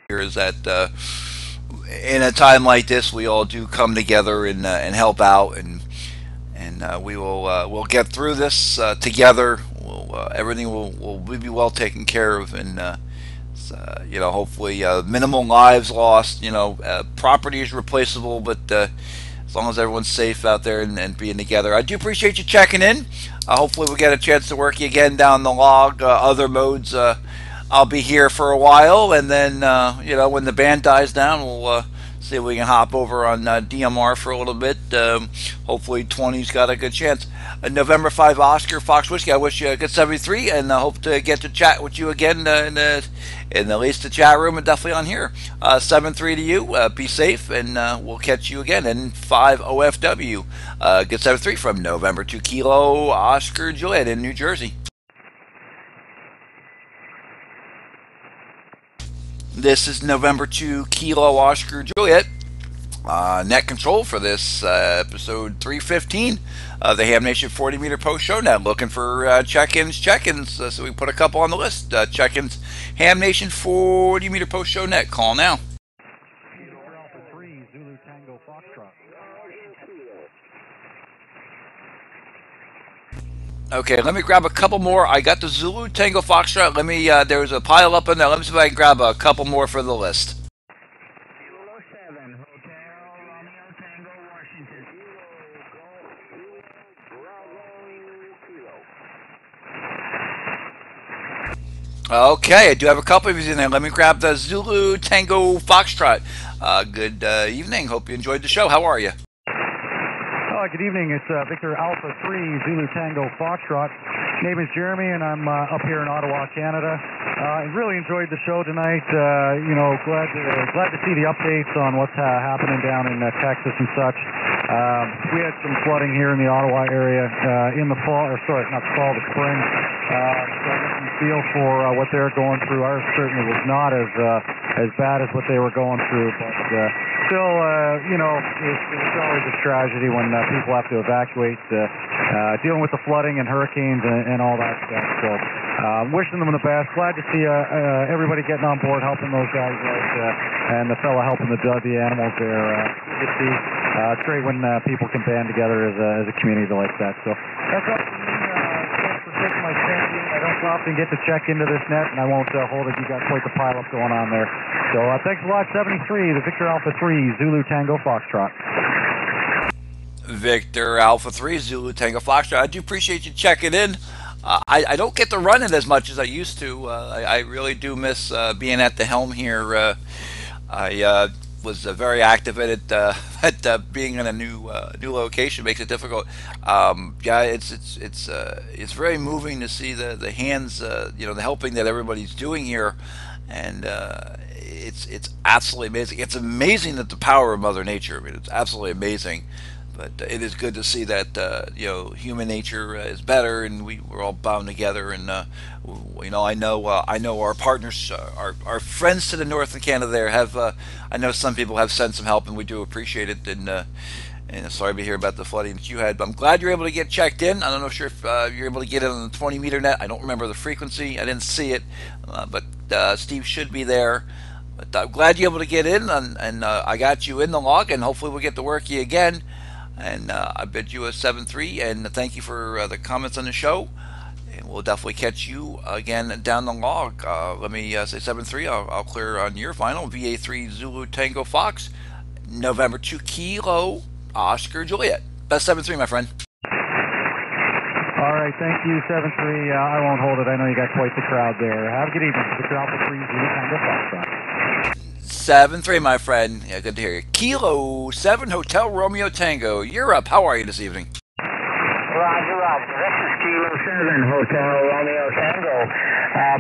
here is that in a time like this, we all do come together and help out, and we'll get through this together. Everything will be well taken care of, and hopefully minimal lives lost. Property is replaceable, but as long as everyone's safe out there and being together. I do appreciate you checking in. Hopefully, we'll get a chance to work you again down the log. Other modes, I'll be here for a while, and then when the band dies down, we'll see if we can hop over on DMR for a little bit. Hopefully, 20's got a good chance. November 5 Oscar Fox Whiskey. I wish you a good 73, and I hope to get to chat with you again in at least the chat room and definitely on here. 7-3 to you. Be safe, and we'll catch you again. N5 OFW. Good 7-3 from November 2 Kilo Oscar Juliet in New Jersey. This is November 2 Kilo Oscar Juliet. Net control for this episode 315 of the Ham Nation 40 meter post show. Now looking for check-ins. So we put a couple on the list. Check-ins. Ham Nation 40 meter post show net. Call now. Okay, let me grab a couple more. I got the Zulu Tango Foxtrot. There's a pile up in there. Let me see if I can grab a couple more for the list. Okay, I do have a couple of these in there. Let me grab the Zulu Tango Foxtrot. Good evening. Hope you enjoyed the show. How are you? Good evening. It's Victor Alpha 3 Zulu Tango Foxtrot. Name is Jeremy, and I'm up here in Ottawa, Canada. I really enjoyed the show tonight. Glad to see the updates on what's happening down in Texas and such. We had some flooding here in the Ottawa area in the fall, or sorry, not the fall, the spring. So I got some feel for what they're going through. Ours certainly was not as bad as what they were going through, but still, it's always a tragedy when people have to evacuate, dealing with the flooding and hurricanes and all that stuff. So wishing them the best. Glad to see everybody getting on board, helping those guys out, and the fella helping the animals there. Good to see. It's great when people can band together as a community like that. So that's all for me. Thanks for taking my chance. I don't often get to check into this net, and I won't hold it. You got quite the pile up going on there. So thanks a lot. 73, the Victor Alpha 3 Zulu Tango Foxtrot. Victor Alpha 3 Zulu Tango Foxtrot. I do appreciate you checking in. I don't get to run it as much as I used to. I really do miss being at the helm here. I was very active at it. Being in a new location makes it difficult. It's very moving to see the hands, the helping that everybody's doing here, and it's absolutely amazing. It's amazing that the power of Mother Nature. I mean, it's absolutely amazing. But it is good to see that human nature is better, and we're all bound together. And I know our partners, our friends to the north of Canada. There have I know some people have sent some help, and we do appreciate it. And sorry to hear about the flooding that you had, but I'm glad you're able to get checked in. I don't know if you're able to get it on the 20 meter net. I don't remember the frequency. I didn't see it, but Steve should be there. But I'm glad you're able to get in, and I got you in the log, and hopefully we'll get to work you again. And I bid you a 7-3, and thank you for the comments on the show. And we'll definitely catch you again down the log. Let me say 7-3. I'll clear on your final. VA3 Zulu Tango Fox, November 2 Kilo Oscar Juliet. Best 7-3, my friend. All right, thank you, 7-3. I won't hold it. I know you got quite the crowd there. Have a good evening. Victor Alpha 3 Zulu Tango Fox. 7-3, my friend. Yeah, good to hear you. Kilo 7 Hotel Romeo Tango. You're up. How are you this evening? Roger. This is Kilo 7 Hotel Romeo Tango.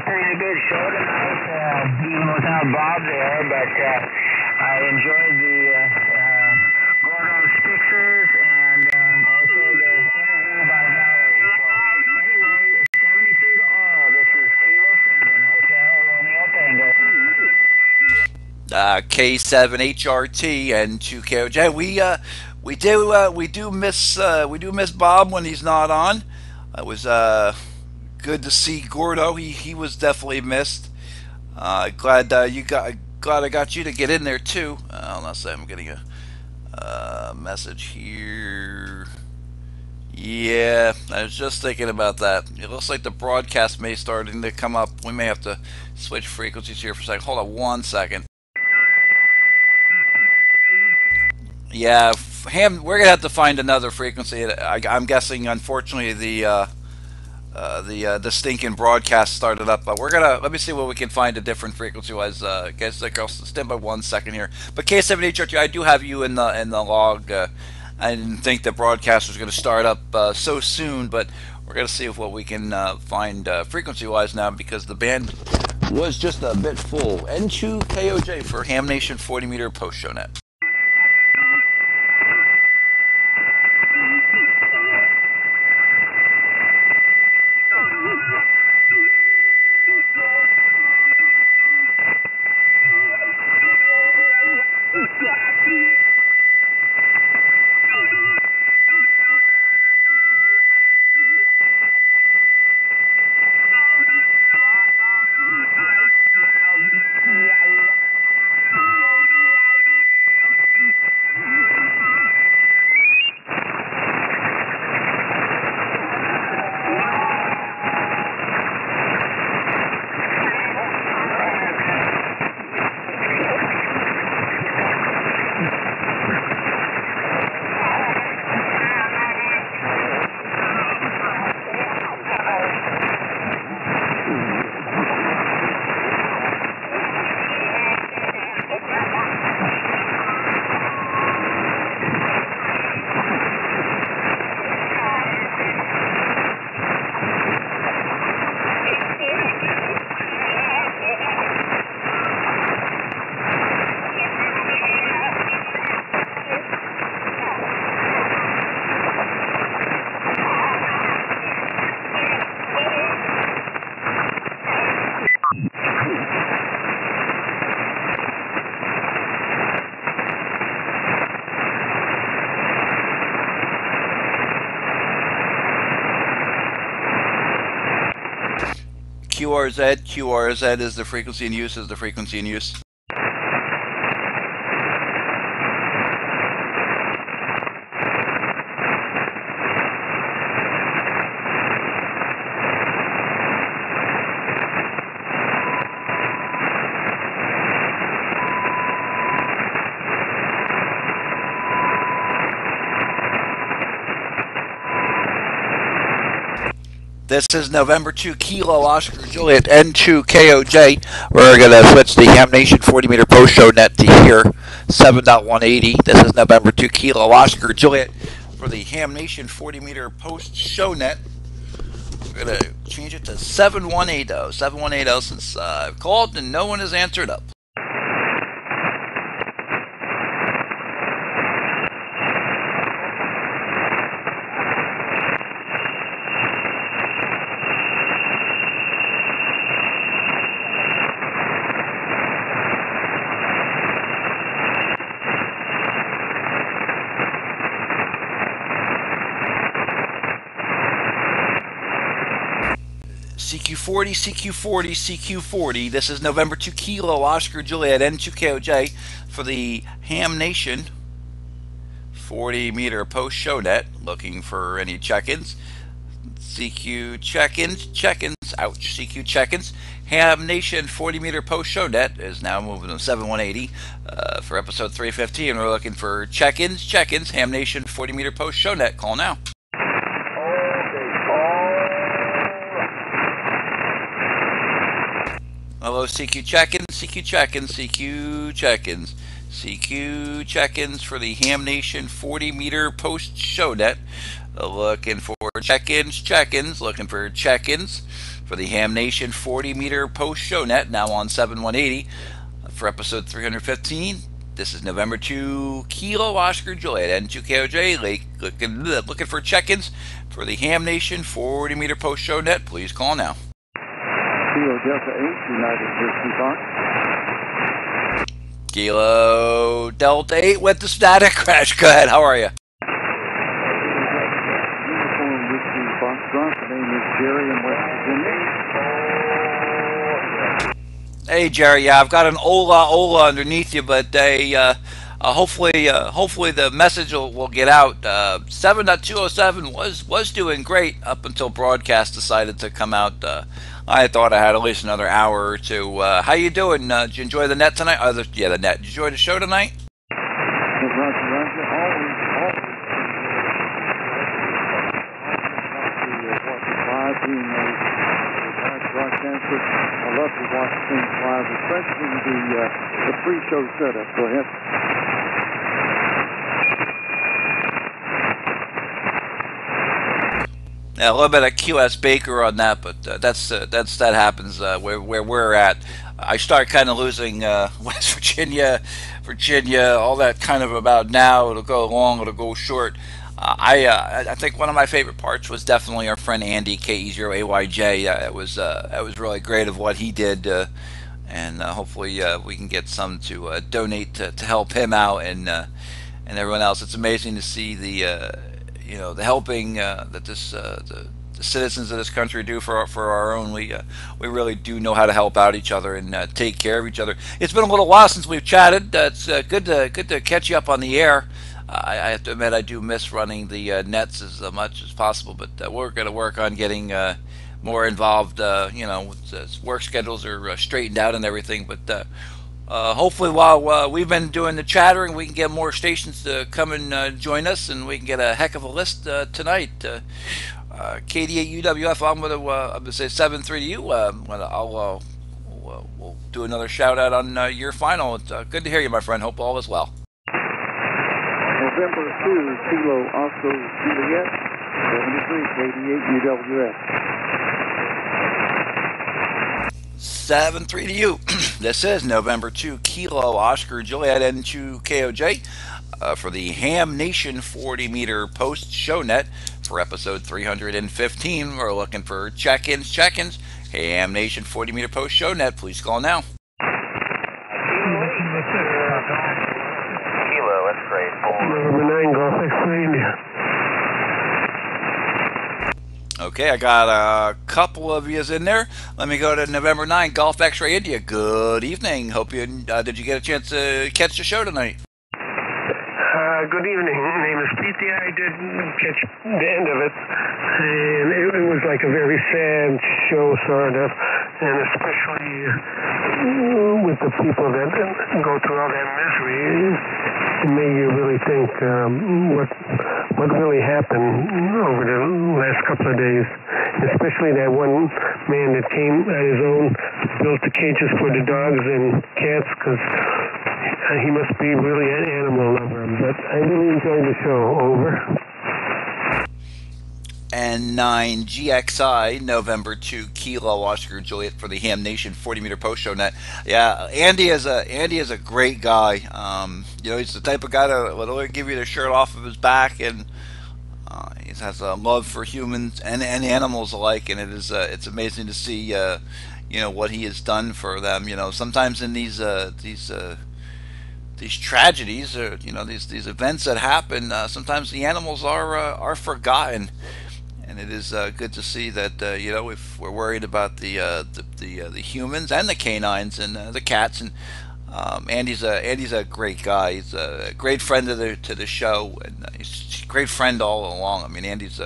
Pretty good show tonight, even without Bob there, but I enjoyed the Gordon Spixers and also the interview by Valerie. So anyway, 73 to all. This is Kilo 7 Hotel Romeo Tango. K7HRT and N2KOJ. We do miss Bob when he's not on. It was good to see Gordo. He was definitely missed. Glad glad I got you to get in there too. Unless I'm getting a message here. Yeah, I was just thinking about that. It looks like the broadcast may starting to come up. We may have to switch frequencies here for a second. Hold on 1 second. Yeah, we're gonna have to find another frequency. I'm guessing, unfortunately, the stinking broadcast started up. But we're gonna let me see what we can find a different frequency wise. Guys, like I'll stand by 1 second here. But K7HRT, I do have you in the log. I didn't think the broadcast was going to start up so soon, but we're going to see if what we can find frequency wise now because the band was just a bit full. N2KOJ for Ham Nation 40 meter post show net. QRZ is the frequency in use, This is November 2 Kilo Oscar Juliet N2KOJ. We're going to switch the Ham Nation 40 meter post show net to here 7.180. This is November 2 Kilo Oscar Juliet for the Ham Nation 40 meter post show net. We're going to change it to 7180. 7180 since I've called and no one has answered up. CQ40, CQ40, CQ40. This is November 2 Kilo Oscar Juliet N2KOJ for the Ham Nation 40 meter post show net. Looking for any check-ins. CQ check-ins, ouch, CQ check-ins. Ham Nation 40 meter post show net is now moving to 7180 for episode 315. We're looking for check-ins, Ham Nation 40 meter post show net. Call now. Hello, CQ check-ins, CQ check-ins, CQ check-ins, CQ check-ins for the Ham Nation 40 meter post show net. Looking for check-ins, looking for check-ins for the Ham Nation 40 meter post show net, now on 7180 for episode 315. This is November 2 Kilo Oscar Juliet N2KOJ. Looking for check-ins for the Ham Nation 40 meter post show net. Please call now. Kilo Delta 8, United Whiskey Fox. Kilo Delta 8 with the static crash. Go ahead, how are you? Uniform Whiskey Foxtrot, the name is Jerry in West Virginia. Hey Jerry, yeah, I've got an Ola underneath you, but hopefully the message will get out. 7.207 was doing great up until broadcast decided to come out. I thought I had at least another hour or two. How you doing? Did you enjoy the net tonight? Yeah, the net. Did you enjoy the show tonight? Roger, Roger. Always watch it live. Being a live broadcaster, I love to watch things live, especially the pre-show setup. Go ahead. Yeah, a little bit of QS Baker on that, but that happens where we're at. I start kind of losing West Virginia, all that kind of about now. It'll go long, it'll go short. I think one of my favorite parts was definitely our friend Andy KE0AYJ. That was really great of what he did, and hopefully we can get some to donate to help him out and everyone else. It's amazing to see the helping that the citizens of this country do for our own. We really do know how to help out each other and take care of each other. It's been a little while since we've chatted. It's good to catch you up on the air. I have to admit I do miss running the nets as much as possible, but we're going to work on getting more involved. Work schedules are straightened out and everything, but. Hopefully, while we've been doing the chattering, we can get more stations to come and join us, and we can get a heck of a list tonight. KD8UWF, I'm going to say 7-3 to you. We'll do another shout out on your final. It's good to hear you, my friend. Hope all is well. November 2, Kilo Oscar Juliet, 73, KD8UWF. 7-3 to you. This is November 2, Kilo Oscar Juliet N2KOJ for the Ham Nation 40-meter post show net for episode 315. We're looking for check-ins. Ham Nation 40-meter post show net. Please call now. Kilo, that's great. Number 9, Golf X-ray India. Okay, I got a couple of yous in there. Let me go to November 9, Golf X-ray India. Good evening. Hope you did you get a chance to catch the show tonight? Good evening. My name is Pete. I did catch the end of it, and it was like a very sad show, sort of, and especially with the people that go through all that misery. It made you really think what really happened over the last couple of days, especially that one man that came on his own, built the cages for the dogs and cats, because he must be really an animal lover. But I really enjoyed the show. Over. N9 GXI, November 2, Kilo Oscar Juliet for the Ham Nation 40-meter post show net. Yeah, Andy is a great guy. He's the type of guy that will give you the shirt off of his back, and he has a love for humans and animals alike. And it's amazing to see what he has done for them. Sometimes in these tragedies, or these events that happen, sometimes the animals are forgotten. And it is good to see that if we're worried about the humans and the canines and the cats, and Andy's a great guy. He's a great friend to the show, and he's a great friend all along. I mean, it is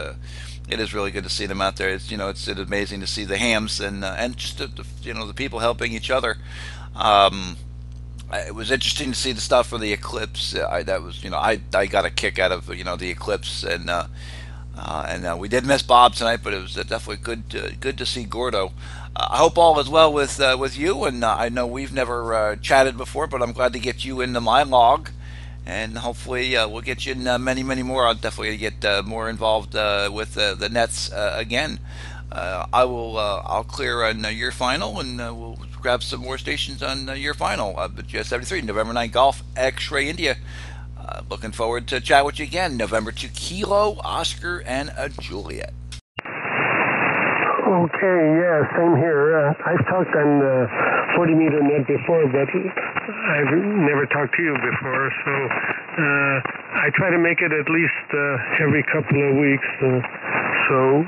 really good to see them out there. It's amazing to see the hams and just the people helping each other. It was interesting to see the stuff for the eclipse. I got a kick out of the eclipse, and we did miss Bob tonight, but it was definitely good to see Gordo. I hope all is well with you, and I know we've never chatted before, but I'm glad to get you into my log, and hopefully we'll get you in many more. I'll definitely get more involved with the nets again. I'll clear on your final, and we'll grab some more stations on your final. But GS73, November 9 Golf X-Ray India. Looking forward to chat with you again. November 2 Kilo, Oscar, and a Juliet. Okay, yeah, same here. I've talked on the 40-meter net before, but I've never talked to you before, so I try to make it at least every couple of weeks. So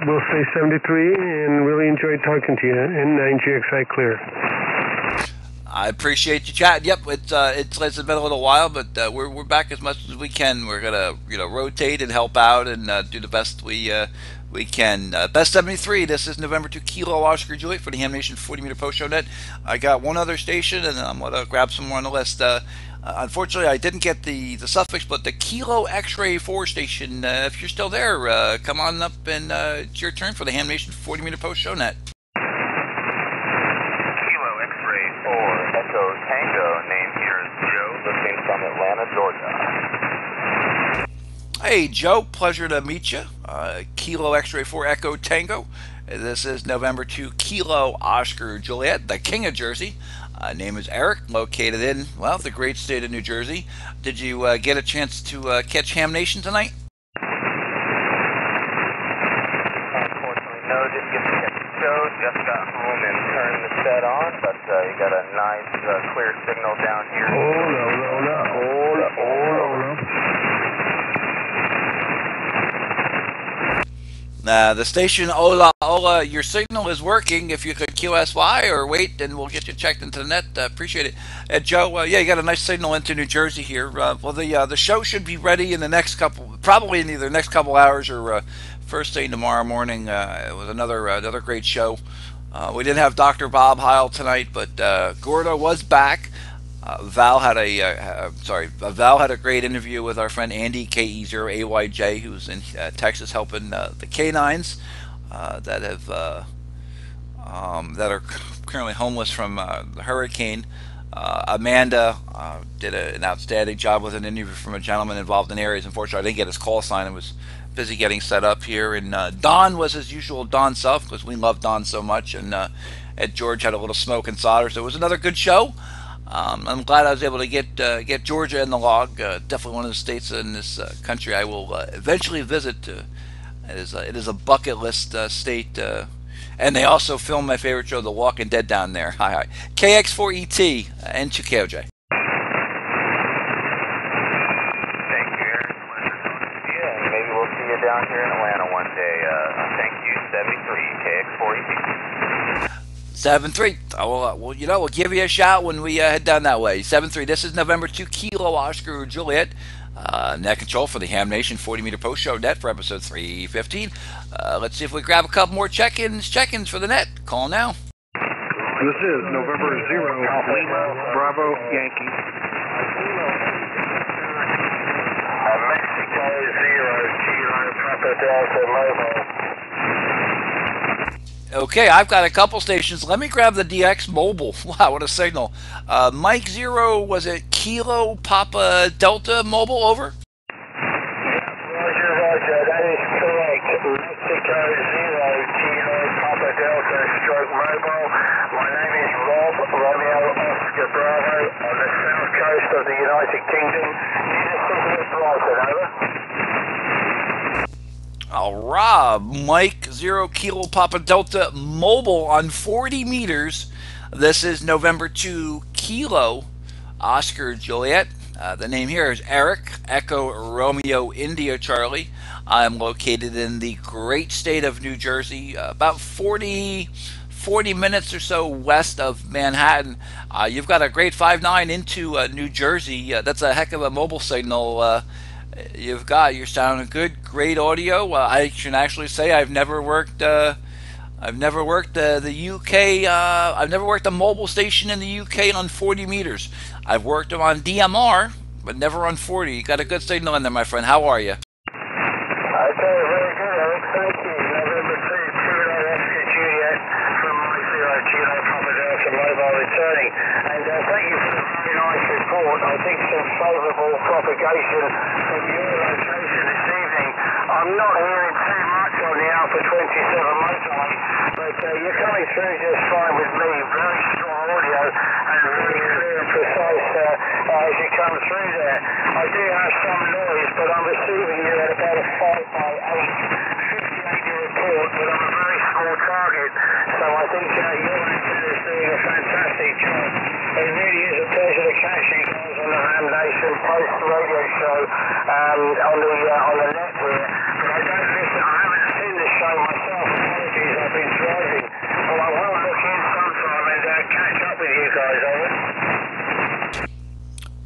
we'll say 73, and really enjoyed talking to you. N9GXI clear. I appreciate you chatting. Yep, it's been a little while, but we're back as much as we can. We're gonna rotate and help out and do the best we can. Best 73. This is November 2 Kilo Oscar Juliet for the Ham Nation 40 meter post show net. I got one other station, and I'm gonna grab some more on the list. Unfortunately, I didn't get the suffix, but the Kilo X-ray 4 station. If you're still there, come on up and it's your turn for the Ham Nation 40 meter post show net. Kilo X-ray 4 Echo Tango. Name here is Joe, listening from Atlanta, Georgia. Hey Joe, pleasure to meet you. Kilo X-ray 4 Echo Tango. This is November 2 Kilo Oscar Juliet, the King of Jersey. Name is Eric, located in, well, the great state of New Jersey. Did you get a chance to catch Ham Nation tonight? Unfortunately, no, didn't get to catch the show. Just got home and turned the set on, but you got a nice clear signal down here. The station, Ola, your signal is working. If you could QSY or wait, and we'll get you checked into the net. Appreciate it. Joe, yeah, you got a nice signal into New Jersey here. Well, the show should be ready in the next probably in either next couple hours or first thing tomorrow morning. It was another great show. We didn't have Dr. Bob Heil tonight, but Gordo was back. Val had a great interview with our friend Andy KE0AYJ, who's in Texas helping the canines that are currently homeless from the hurricane. Amanda did an outstanding job with an interview from a gentleman involved in areas. Unfortunately, I didn't get his call sign. I was busy getting set up here. And Don was his usual Don self, because we love Don so much. And Ed George had a little smoke and solder, so it was another good show. I'm glad I was able to get Georgia in the log. Definitely one of the states in this country I will eventually visit. It is a bucket list state, and they also film my favorite show, The Walking Dead, down there. Hi. KX4ET, N2KOJ. Thank you, Eric. Pleasure talking to you, and maybe we'll see you down here in Atlanta one day. Thank you, 73 KX4ET. 7-3. We'll give you a shout when we head down that way. 7-3. This is November 2 Kilo Oscar Juliet. Net control for the Ham Nation 40 meter post show net for episode 315. Let's see if we grab a couple more check-ins for the net. Call now. This is November 0 Lima Bravo Yankee. Mexico 0 Kilo Papa Delta Mobile. Okay, I've got a couple stations. Let me grab the DX Mobile. Wow, what a signal. Mike 0, was it Kilo Papa Delta Mobile, over? Roger, that is correct. Mexico 0 Kilo Papa Delta stroke mobile. My name is Rob Romeo Oscar Bravo on the south coast of the United Kingdom. Need a signal Brighton, over. Rob, Mike 0 Kilo Papa Delta Mobile on 40 meters. This is November 2 Kilo Oscar Juliet. The name here is Eric, Echo Romeo India Charlie. I'm located in the great state of New Jersey, about 40 minutes or so west of Manhattan. You've got a great 5.9 into New Jersey. That's a heck of a mobile signal. You're sounding good, great audio. I can actually say I've never worked the UK. I've never worked a mobile station in the UK on 40 meters. I've worked them on DMR, but never on 40. You got a good signal in there, my friend. How are you? Okay, very good, Eric. Thank you. November 2 Kilo Oscar Juliet from my 0 Kilo Papa Delta mobile returning. And thank you for the very nice report. I think some favourable propagation from your location this evening. I'm not hearing too much on the Alpha 27 motorway, but you're coming through just fine with me. Very strong audio and very clear and precise as you come through there. I do have some noise, but I'm receiving you at about a 5x8. 58 report, but I'm a very small target, so I think your antenna is doing a fantastic job. It really is a pleasure to catch you guys on the Ham Nation Post radio show on the net here. But I don't listen. I haven't seen the show myself. Apologies, I've been driving. But I will look in sometime and catch up with you guys, over.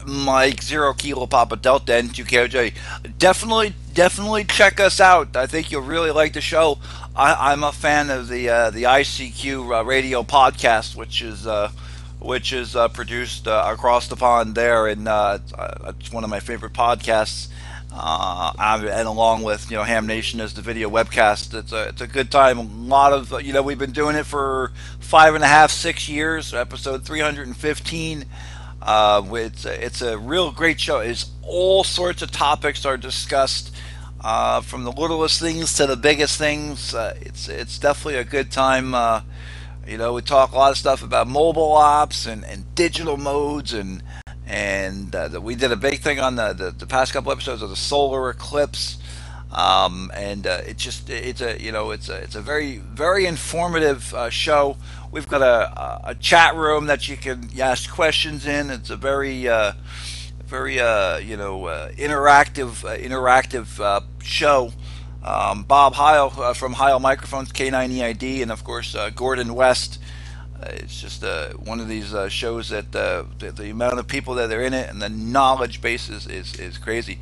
Mike 0 Kilo Papa Delta N2KOJ. Definitely check us out. I think you'll really like the show. I'm a fan of the ICQ radio podcast, which is produced across the pond there, and it's one of my favorite podcasts. And along with Ham Nation as the video webcast, it's a good time. A lot of we've been doing it for 5.5, 6 years. Episode 315. It's a real great show. It's all sorts of topics are discussed, from the littlest things to the biggest things. It's definitely a good time. We talk a lot of stuff about mobile ops and digital modes, and we did a big thing on the past couple episodes of the solar eclipse. And it's a very informative show. We've got a chat room that you can ask questions in. It's a very interactive show. Bob Heil from Heil Microphones, K9EID, and of course Gordon West. It's just one of these shows that the amount of people that are in it and the knowledge base is crazy.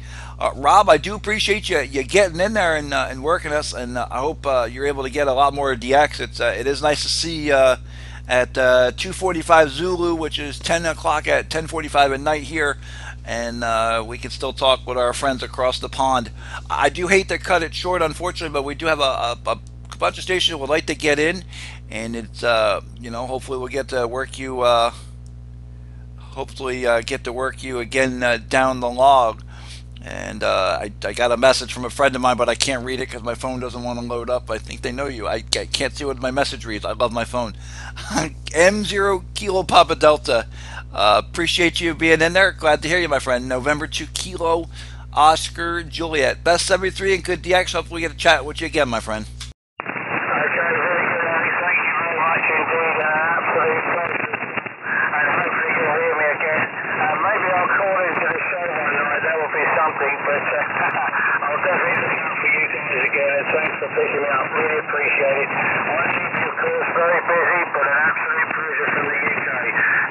Rob, I do appreciate you getting in there and working us, and I hope you're able to get a lot more DX. It is nice to see at 2:45 Zulu, which is 10 o'clock at 10:45 at night here, and we can still talk with our friends across the pond. I do hate to cut it short, unfortunately, but we do have a bunch of stations that would like to get in, and it's hopefully we'll get to work you again down the log. And I got a message from a friend of mine, but I can't read it because my phone doesn't want to load up. I think they know you. I can't see what my message reads. I love my phone. M0 Kilo Papa Delta. Appreciate you being in there. Glad to hear you, my friend. November 2 Kilo Oscar Juliet. Best 73 and good DX. Hopefully we get to chat with you again, my friend. But I'll definitely look out for you guys again, and thanks for picking me up. Really appreciate it. I keep you, of course, very busy, but an absolute pleasure from the UK.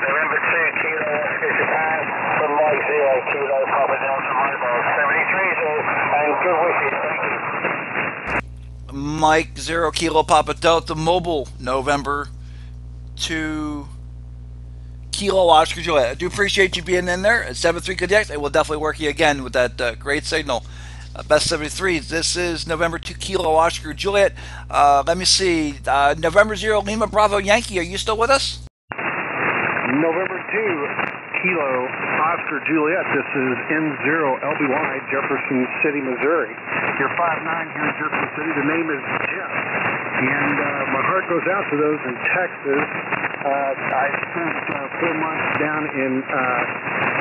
November 2 Kilo Oscar Japan from Mike 0 Kilo Papa Delta Mobile 73 all, and good wishes. Thank you. Mike 0 Kilo Papa Delta Mobile, November 2 Kilo Oscar Juliet. I do appreciate you being in there at 73 good DX. I will definitely work you again with that great signal. Best 73. This is November 2 Kilo Oscar Juliet. Let me see. November 0 Lima Bravo Yankee. Are you still with us? November 2 Kilo Oscar Juliet. This is N0LBY, Jefferson City, Missouri. You're 5'9" here in Jefferson City. The name is Jeff. And my heart goes out to those in Texas. I spent 4 months down in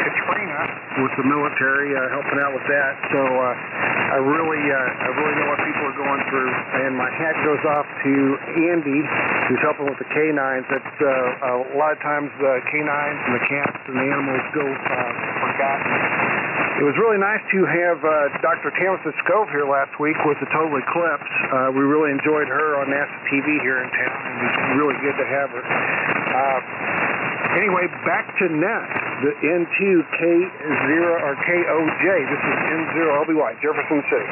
Katrina with the military, helping out with that. So I really know what people are going through. And my hat goes off to Andy, who's helping with the canines. That's a lot of times the canines and the cats and the animals go forgotten. It was really nice to have Dr. Tamsin Scove here last week with the total eclipse. We really enjoyed her on NASA TV here in town, and it was really good to have her. Anyway, back to NET, the N2KOJ. This is N0LBY, Jefferson City.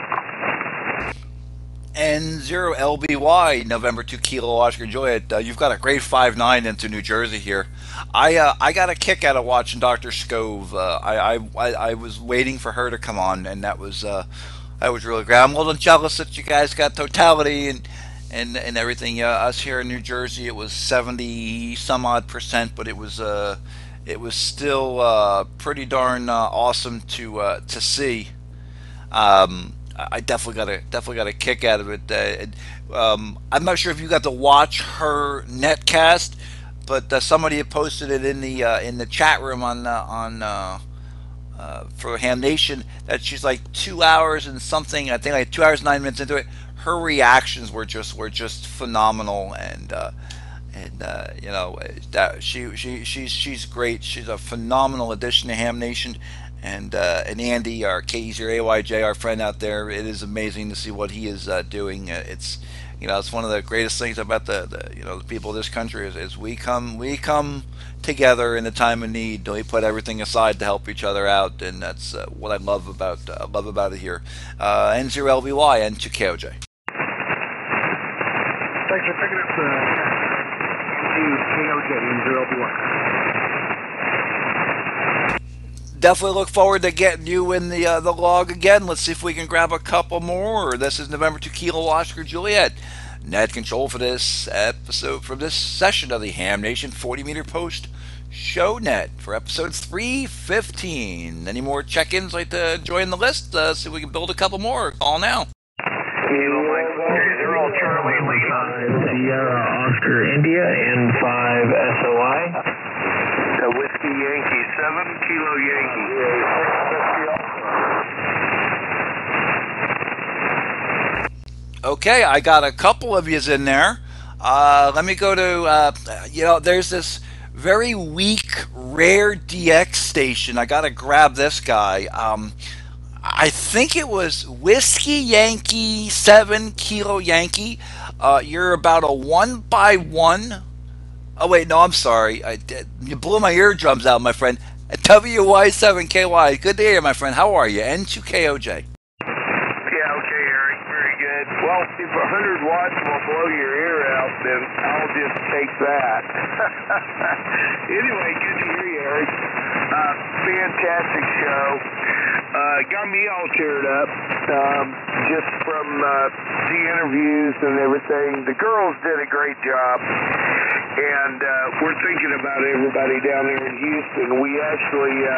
N0LBY, November 2 Kilo Oscar Juliet. You've got a great 5'9" into New Jersey here. I got a kick out of watching Dr. Scove. I was waiting for her to come on, and that was really great. I'm a little jealous that you guys got totality and everything. Us here in New Jersey, it was 70 some odd percent, but it was still pretty darn awesome to see. I definitely got a kick out of it. I'm not sure if you got to watch her netcast, but somebody had posted it in the chat room on for Ham Nation that she's like 2 hours and something. I think like 2 hours 9 minutes into it. Her reactions were just phenomenal, and that she's great. She's a phenomenal addition to Ham Nation. And Andy, our KE0AYJ, our friend out there, it is amazing to see what he is doing. It's it's one of the greatest things about the people of this country is we come together in a time of need. We put everything aside to help each other out, and that's what I love about it here. N0LVY, N2KOJ. Thanks for picking up the N2KOJ N0LBY. Definitely look forward to getting you in the log again. Let's see if we can grab a couple more. This is November 2 Kilo Oscar Juliet. Net control for this episode, from this session of the Ham Nation 40-meter post show net for episode 315. Any more check-ins like to join the list? See if we can build a couple more. Call now. Kilo Mike 30 Charlie Lima Sierra Oscar India N5 SOI. Whiskey Yankee 7 Kilo Yankee. Okay, I got a couple of yous in there. Let me go to, there's this very weak, rare DX station. I got to grab this guy. I think it was Whiskey Yankee 7 Kilo Yankee. You're about a 1x1. Oh, wait, no, I'm sorry. You blew my eardrums out, my friend. WY7KY. Good to hear you, my friend. How are you? N2KOJ. Yeah, okay, Eric. Very good. Well, if 100 watts will blow your ear out, then I'll just take that. Anyway, good to hear you, Eric. Fantastic show. Got me all cheered up just from the interviews and everything. The girls did a great job. And we're thinking about everybody down there in Houston. We actually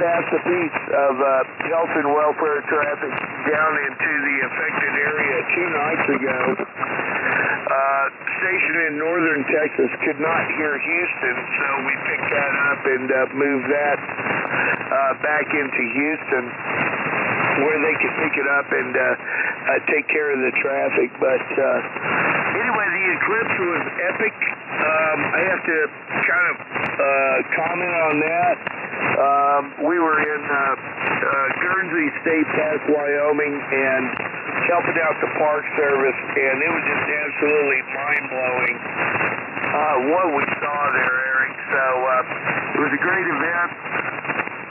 passed a piece of health and welfare traffic down into the affected area 2 nights ago. Station in northern Texas could not hear Houston, so we picked that up and moved that back into Houston, where they could pick it up and take care of the traffic. But anyway, the eclipse was epic. I have to kind of comment on that. We were in Guernsey State Park, Wyoming, and helping out the Park Service, and it was just absolutely mind-blowing what we saw there, Eric. So it was a great event.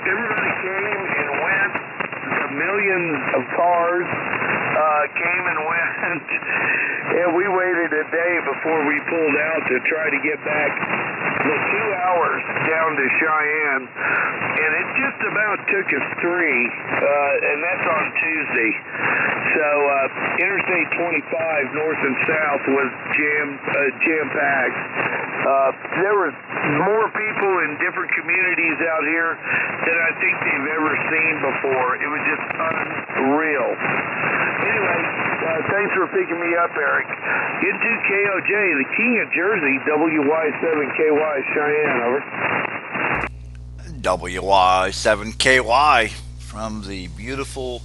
Everybody came and went. The millions of cars came and went, and we waited a day before we pulled out to try to get back the 2 hours down to Cheyenne, and it just about took us 3, and that's on Tuesday. So Interstate 25 north and south was jam-packed. There was more people in different communities out here than I think they've ever seen before. It was just unreal. Anyway, thanks for picking me up, Eric. N2KOJ, the King of Jersey, WY7KY, Cheyenne, over. WY7KY from the beautiful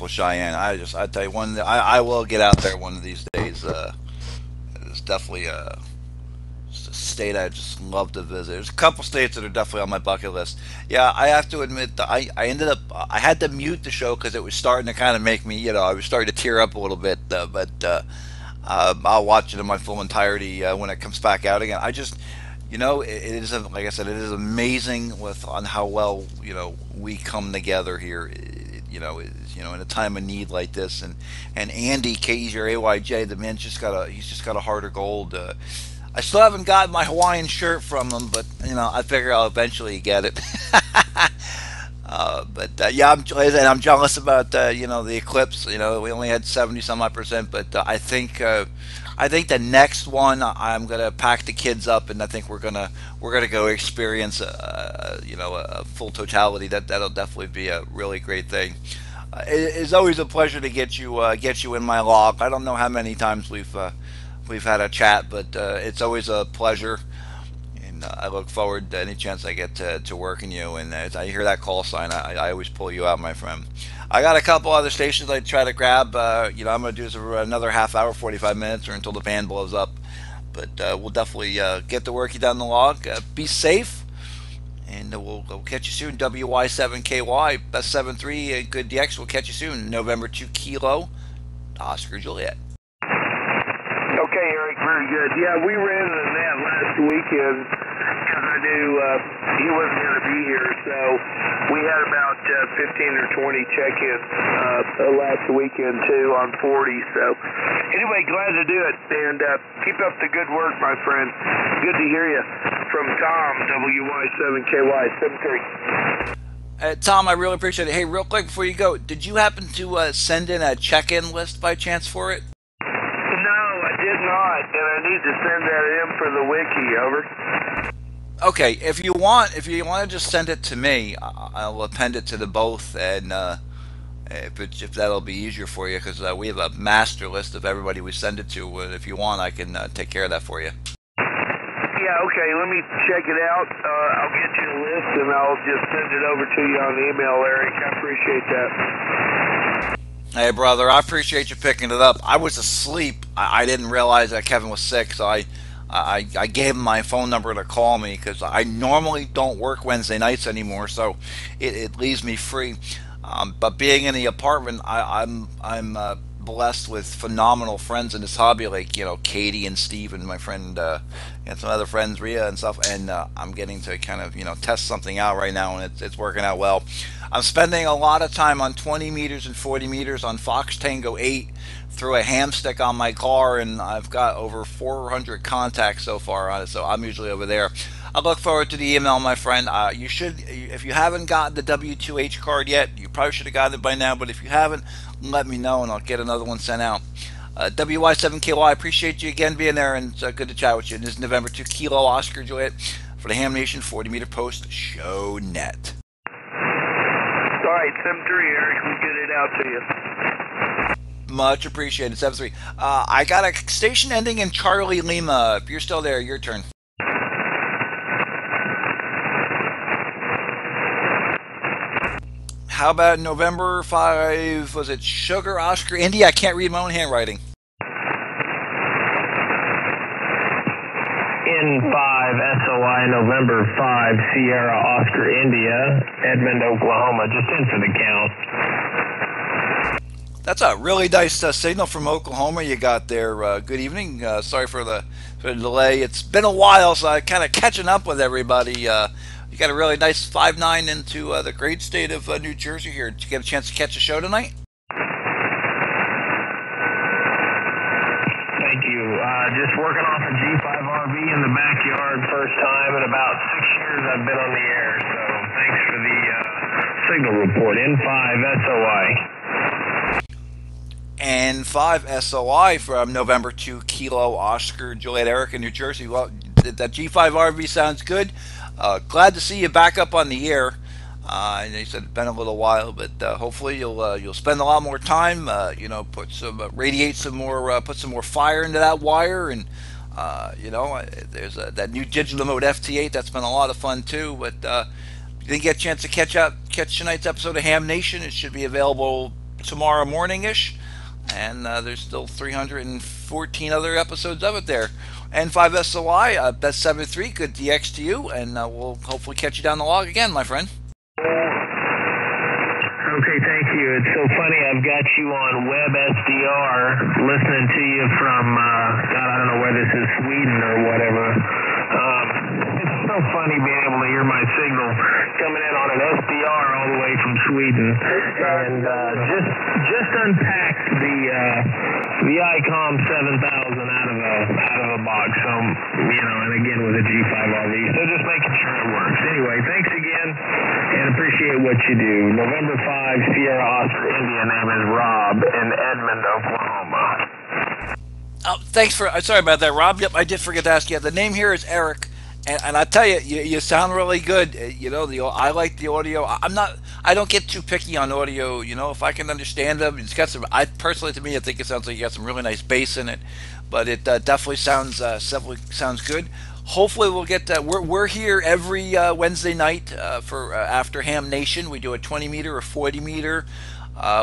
Cheyenne. I tell you, I will get out there one of these days. It's definitely a state I just love to visit. There's a couple states that are definitely on my bucket list. Yeah, I have to admit that I had to mute the show because it was starting to kind of make me, I was starting to tear up a little bit. But I'll watch it in my full entirety when it comes back out again. I just, it is, like I said, it is amazing on how well we come together here. In a time of need like this, and Andy KEZR-AYJ, the man he's just got a heart of gold. I still haven't gotten my Hawaiian shirt from him, but I figure I'll eventually get it. Yeah, I'm jealous about the eclipse. We only had 70 some odd percent, but I think the next one I'm gonna pack the kids up, and I think we're gonna go experience a full totality. That'll definitely be a really great thing. It's always a pleasure to get you in my log. I don't know how many times we've had a chat, but it's always a pleasure, and I look forward to any chance I get to working you. And as I hear that call sign, I always pull you out, my friend. I got a couple other stations I try to grab. I'm going to do this for another half hour, 45 minutes, or until the van blows up. But we'll definitely get to work you down the log. Be safe. And we'll catch you soon. WY7KY, best 73, good DX. We'll catch you soon. November 2 Kilo, Oscar Juliet. Okay, Eric, very good. Yeah, we ran into that last weekend because I knew he wasn't going to be here, so we had about 15 or 20 check-ins last weekend, too, on 40. So, anyway, glad to do it, and keep up the good work, my friend. Good to hear you from Tom, WY7KY73. Tom, I really appreciate it. Hey, real quick before you go, did you happen to send in a check-in list by chance for it? No, I did not, and I need to send that in for the wiki. Over. Okay, if you want to just send it to me, I'll append it to the both, and if that'll be easier for you, because we have a master list of everybody we send it to. If you want, I can take care of that for you. Yeah, okay, let me check it out. I'll get you a list, and I'll just send it over to you on email, Eric. I appreciate that. Hey, brother, I appreciate you picking it up. I was asleep. I didn't realize that Kevin was sick, so I gave him my phone number to call me, because I normally don't work Wednesday nights anymore, so it leaves me free. But being in the apartment, I'm blessed with phenomenal friends in this hobby, like Katie and Steve and my friend and some other friends, Rhea and stuff. And I'm getting to kind of test something out right now, and it's working out well. I'm spending a lot of time on 20 meters and 40 meters on Fox Tango 8 through a ham stick on my car, and I've got over 400 contacts so far on it, so I'm usually over there. I look forward to the email, my friend. You should, if you haven't gotten the W2H card yet, you probably should have gotten it by now, but if you haven't, let me know and I'll get another one sent out. WY7KY, appreciate you again being there, and it's good to chat with you. This is November 2 Kilo Oscar Juliet for the Ham Nation 40 meter post show net. All right, 7-3, Eric, we'll get it out to you. Much appreciated, 7-3. I got a station ending in Charlie Lima. If you're still there, your turn. How about November 5, was it Sugar Oscar India? I can't read my own handwriting. N5 SOI November 5 Sierra Oscar India, Edmond, Oklahoma, just in for the count. That's a really nice signal from Oklahoma you got there. Good evening. Sorry for the delay. It's been a while, so I'm kind of catching up with everybody. You got a really nice 5.9 into the great state of New Jersey here. Did you get a chance to catch a show tonight? Thank you. Just working off a G5 RV in the backyard. First time in about 6 years I've been on the air. So thanks for the signal report. N5 SOI. N5 SOI from November 2 Kilo Oscar Juliet Eric in New Jersey. Well, that G5 RV sounds good. Glad to see you back up on the air. I know you said it's been a little while, but hopefully you'll spend a lot more time. Put some radiate some more, put some more fire into that wire, and there's that new digital mode FT8 that's been a lot of fun too. But you didn't get a chance to catch tonight's episode of Ham Nation. It should be available tomorrow morning-ish, and there's still 314 other episodes of it there. N5 SOI, best 7.3, good DX to you, and we'll hopefully catch you down the log again, my friend. Okay, thank you. It's so funny, I've got you on WebSDR, listening to you from, God, I don't know whether this is Sweden or whatever. It's so funny being able to hear my signal coming in on an SDR all the way from Sweden. And just unpacked the ICOM 7000 out of a box. So, and again with a G5 RV. So just making sure it works. Anyway, thanks again, and appreciate what you do. November 5, Sierra Oscar India, name is Rob in Edmond, Oklahoma. Oh, thanks for. Sorry about that, Rob. Yep, I did forget to ask you. The name here is Eric, and I tell you, you sound really good. I like the audio. I don't get too picky on audio. If I can understand them, it's got some. I personally, to me, I think it sounds like you got some really nice bass in it, but it definitely sounds good. Hopefully, we'll get. We're here every Wednesday night for After Ham Nation. We do a 20 meter, a 40 meter.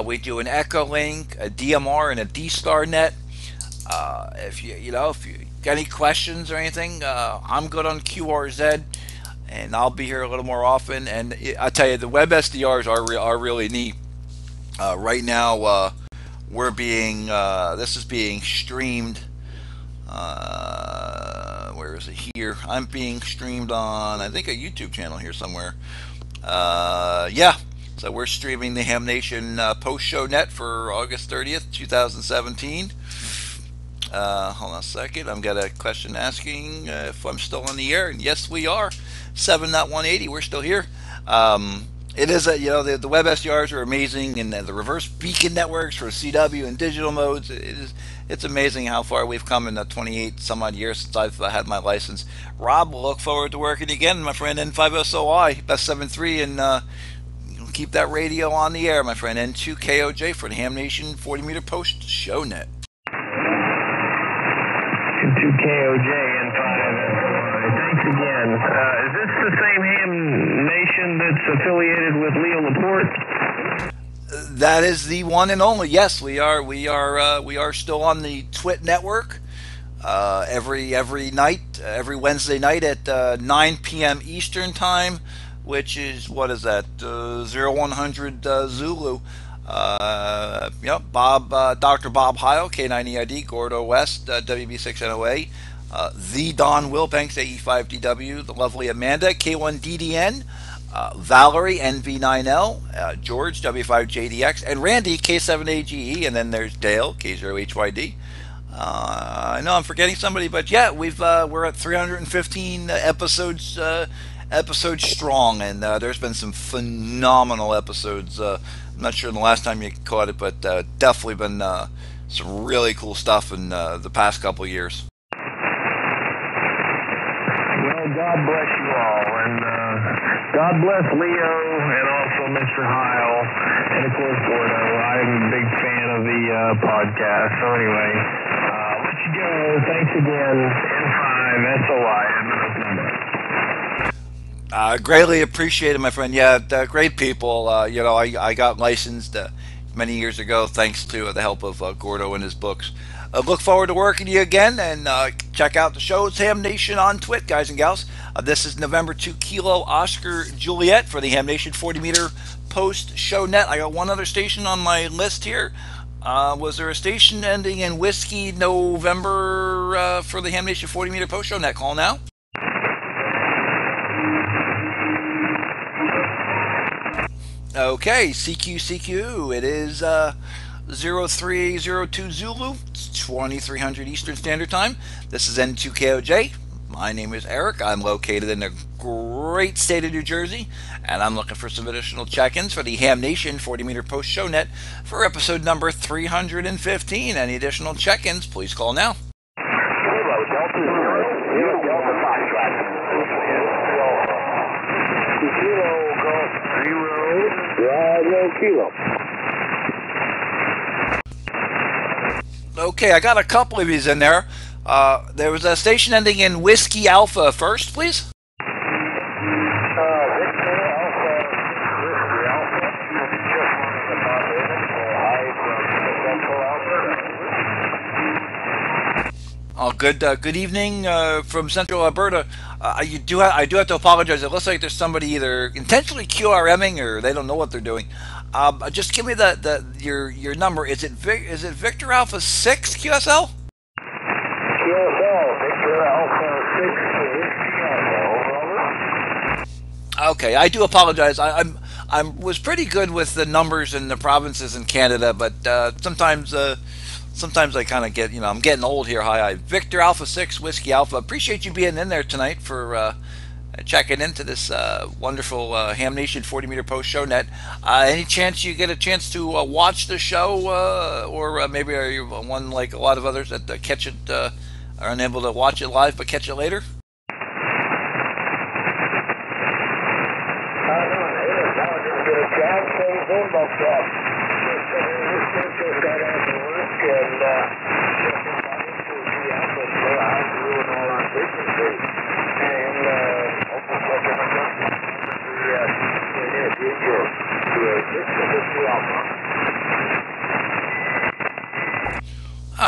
We do an Echo Link, a DMR, and a D-Star net. If you got any questions or anything, I'm good on QRZ, and I'll be here a little more often. And I tell you, the web SDRs are really neat. Right now, this is being streamed. Where is it here? I'm being streamed on, I think, a YouTube channel here somewhere. Yeah. So we're streaming the Ham Nation post show net for August 30th, 2017. Hold on a second. I've got a question asking if I'm still on the air, and yes, we are. 7.180. We're still here. It is the web SDRs are amazing, and the reverse beacon networks for CW and digital modes. It's amazing how far we've come in the 28 some odd years since I've had my license. Rob, we'll look forward to working again, my friend. N5SOI best 73, and keep that radio on the air, my friend. N2KOJ for the Ham Nation 40 meter post show net. N2KOJ N5SOI. Thanks again. Is this the same Ham Nation that's affiliated with Leo Laporte? That is the one and only. Yes, we are. We are still on the Twit network. Every night, every Wednesday night at 9 p.m. Eastern time, which is, what is that? 0100 Zulu. Dr. Bob Heil, K9EID, Gordo West, WB6NOA, the Don Wilbanks, AE5DW, the lovely Amanda, K1DDN, Valerie, NV9L, George, W5JDX, and Randy, K7AGE, and then there's Dale, K0HYD. I know I'm forgetting somebody, but yeah, we're at 315 episodes strong, and there's been some phenomenal episodes. I'm not sure the last time you caught it, but definitely been some really cool stuff in the past couple of years. Well, God bless you all, and God bless Leo, and also Mr. Heil, and of course Gordo. I'm a big fan of the podcast. So anyway, let you go. Thanks again. N5SOI. Greatly appreciated, my friend. Yeah, great people. I got licensed many years ago thanks to the help of Gordo and his books. Look forward to working with you again, and check out the show. It's Ham Nation on Twit, guys and gals. This is November 2 Kilo Oscar Juliet for the Ham Nation 40 meter post show net. I got one other station on my list here. Was there a station ending in Whiskey November for the Ham Nation 40 meter post show net? Call now. Okay, CQ. It is 0302 Zulu. It's 2300 Eastern Standard Time. This is N2KOJ. My name is Eric. I'm located in the great state of New Jersey, and I'm looking for some additional check-ins for the Ham Nation 40 meter post show net for episode number 315. Any additional check-ins, please call now. Kilo. Okay, I got a couple of these in there. There was a station ending in Whiskey Alpha first, please. Oh, good evening from Central Alberta. I do have to apologize. It looks like there's somebody either intentionally QRMing or they don't know what they're doing. Just give me your number. Is it Victor Alpha 6 QSL? QSL, Victor Alpha 6. Okay, I do apologize. I was pretty good with the numbers in the provinces in Canada, but sometimes I kind of get, I'm getting old here. Hi, Victor Alpha 6 Whiskey Alpha. Appreciate you being in there tonight for checking into this wonderful Ham Nation 40 meter post show net. Any chance you get a chance to watch the show, or maybe are you one like a lot of others that catch it, are unable to watch it live but catch it later?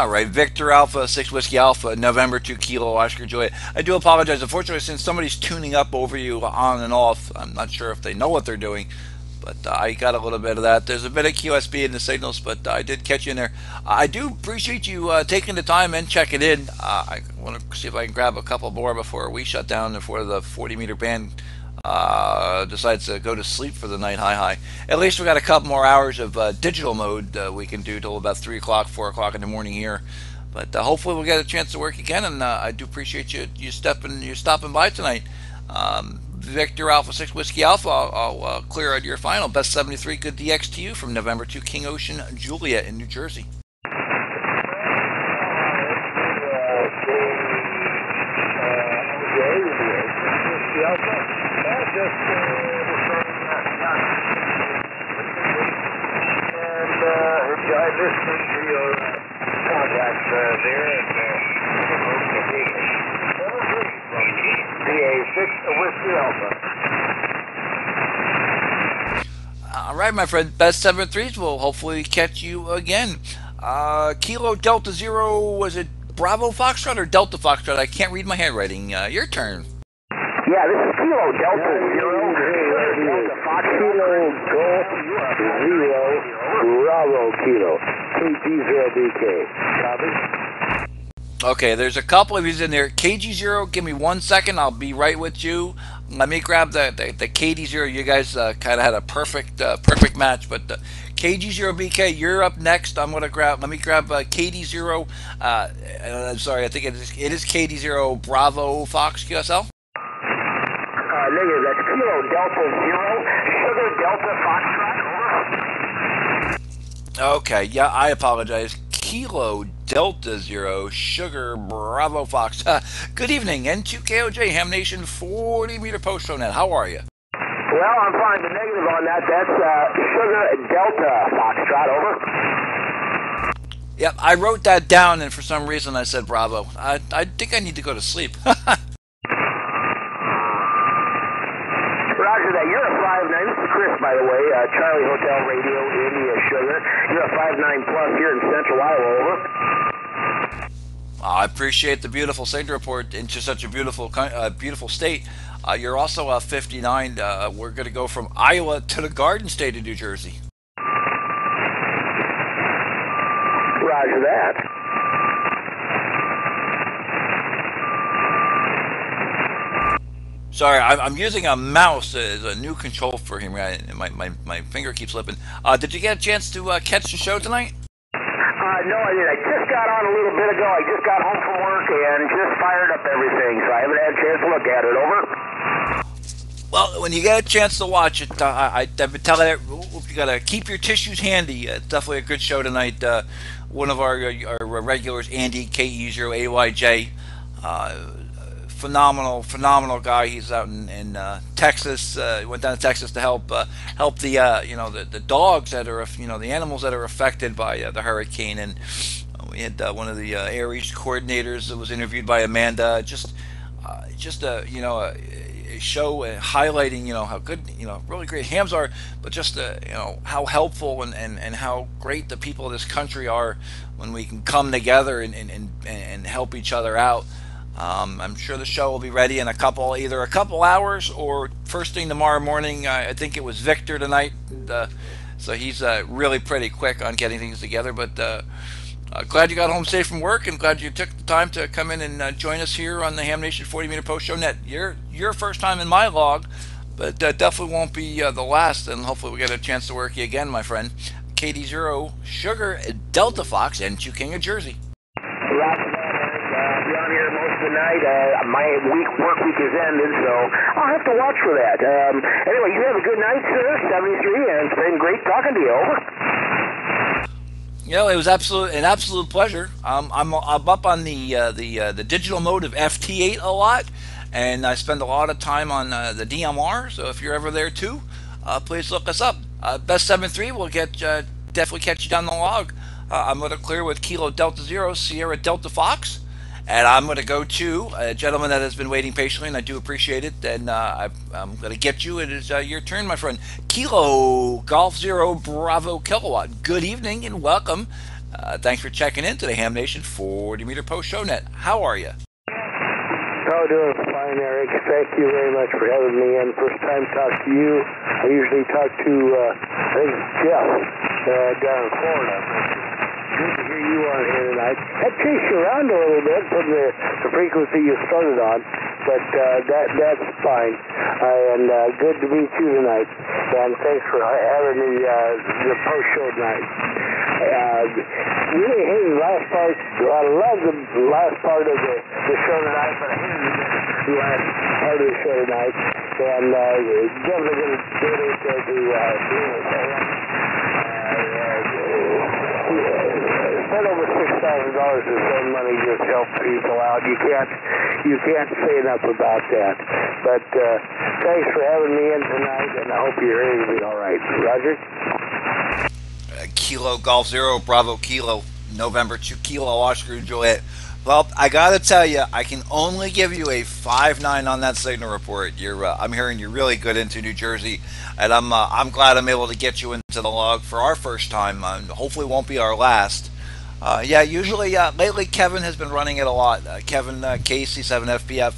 All right, Victor Alpha, 6 Whiskey Alpha, November 2 Kilo Oscar Juliet. I do apologize. Unfortunately, since somebody's tuning up over you on and off, I'm not sure if they know what they're doing, but I got a little bit of that. There's a bit of QSB in the signals, but I did catch you in there. I do appreciate you taking the time and checking in. I want to see if I can grab a couple more before we shut down, before the 40-meter band decides to go to sleep for the night. Hi. At least we got a couple more hours of digital mode we can do till about 3 o'clock, 4 o'clock in the morning here. But hopefully we'll get a chance to work again, and I do appreciate you stopping by tonight. Victor Alpha 6 Whiskey Alpha, I'll clear out your final. Best 73, good DX to you from November 2 King Ocean Juliet in New Jersey. I listened to your contacts there and PA6 Whiskey Alpha. All right, my friend. Best 7-3s will hopefully catch you again. Kilo Delta Zero, was it Bravo Foxtrot or Delta Foxtrot? I can't read my handwriting. Your turn. Yeah, this is Kilo Delta Zero. Delta Foxtrot. Kilo Golf Zero. Bravo Kilo. KG0BK. Copy. Okay, there's a couple of these in there. KG0, give me 1 second. I'll be right with you. Let me grab the KD0. You guys kind of had a perfect match, but KG0BK, you're up next. Let me grab KD0. I'm sorry, I think it is KD0 Bravo Fox QSL. Negative. That's Kilo Delta Zero. Sugar Delta Foxtrot. Okay, yeah, I apologize. Kilo Delta Zero Sugar Bravo Fox. Good evening, N2KOJ Ham Nation 40-meter post show net. How are you? Well, I'm fine. The negative on that. That's Sugar Delta Foxtrot. Over. Yep, I wrote that down, and for some reason I said Bravo. I think I need to go to sleep. Roger that. You're a 5'9". This is Chris, by the way. Charlie Hotel Radio, India Sugar. You're a 5'9" plus here in Central Iowa. Over. I appreciate the beautiful signal report into such a beautiful state. You're also a 59. We're going to go from Iowa to the Garden State of New Jersey. Roger that. Sorry, I'm using a mouse as a new control for him. My finger keeps slipping. Did you get a chance to catch the show tonight? No, I didn't. I just got on a little bit ago. I just got home from work and just fired up everything, so I haven't had a chance to look at it. Over. Well, when you get a chance to watch it, I've been telling you got to keep your tissues handy. It's definitely a good show tonight. One of our regulars, Andy KE0AYJ. Phenomenal guy. He's out in Texas. Went down to Texas to help the the dogs that are the animals that are affected by the hurricane. And we had one of the Aries coordinators that was interviewed by Amanda. Just a show highlighting how good really great hams are, but just how helpful and how great the people of this country are when we can come together and help each other out. I'm sure the show will be ready in either a couple hours or first thing tomorrow morning. I think it was Victor tonight, so he's really pretty quick on getting things together. But glad you got home safe from work, and glad you took the time to come in and join us here on the Ham Nation 40-meter post show net. Your first time in my log, but definitely won't be the last. And hopefully we get a chance to work you again, my friend. KD0 Sugar Delta Fox and King of Jersey. Tonight, my work week is ended, so I'll have to watch for that. Anyway, you have a good night, sir. 73, and it's been great talking to you. Over. It was an absolute pleasure. I'm up on the digital mode of FT8 a lot, and I spend a lot of time on the DMR. So if you're ever there too, please look us up. Best 7-3 will definitely catch you down the log. I'm going to clear with Kilo Delta Zero Sierra Delta Fox. And I'm going to go to a gentleman that has been waiting patiently, and I do appreciate it. And I'm going to get you. It is your turn, my friend. Kilo Golf Zero Bravo Kilowatt. Good evening and welcome Thanks for checking in to the Ham Nation 40 Meter Post Show Net. How are you? Oh, doing fine, Eric. Thank you very much for having me in. First time talk to you. I usually talk to, I think, Jeff down in Florida. Good to hear you on here tonight. I chased you around a little bit from the frequency you started on, but that's fine. And good to meet you tonight. And thanks for having me the post show tonight. Really hated the last part. I love the last part of the show tonight, but I hated the last part of the show tonight. And definitely going to donate to spent over $6,000 to send money just help people out. You can't say enough about that. But thanks for having me in tonight, and I hope you're hearing me all right. Roger. Kilo Golf Zero Bravo Kilo November 2 Kilo Oscar Juliet. Well, I gotta tell you, I can only give you a 5.9 on that signal report. I'm hearing you're really good into New Jersey, and I'm glad I'm able to get you into the log for our first time. Hopefully, it won't be our last. Yeah, usually lately Kevin has been running it a lot. Kevin Casey 7FPF,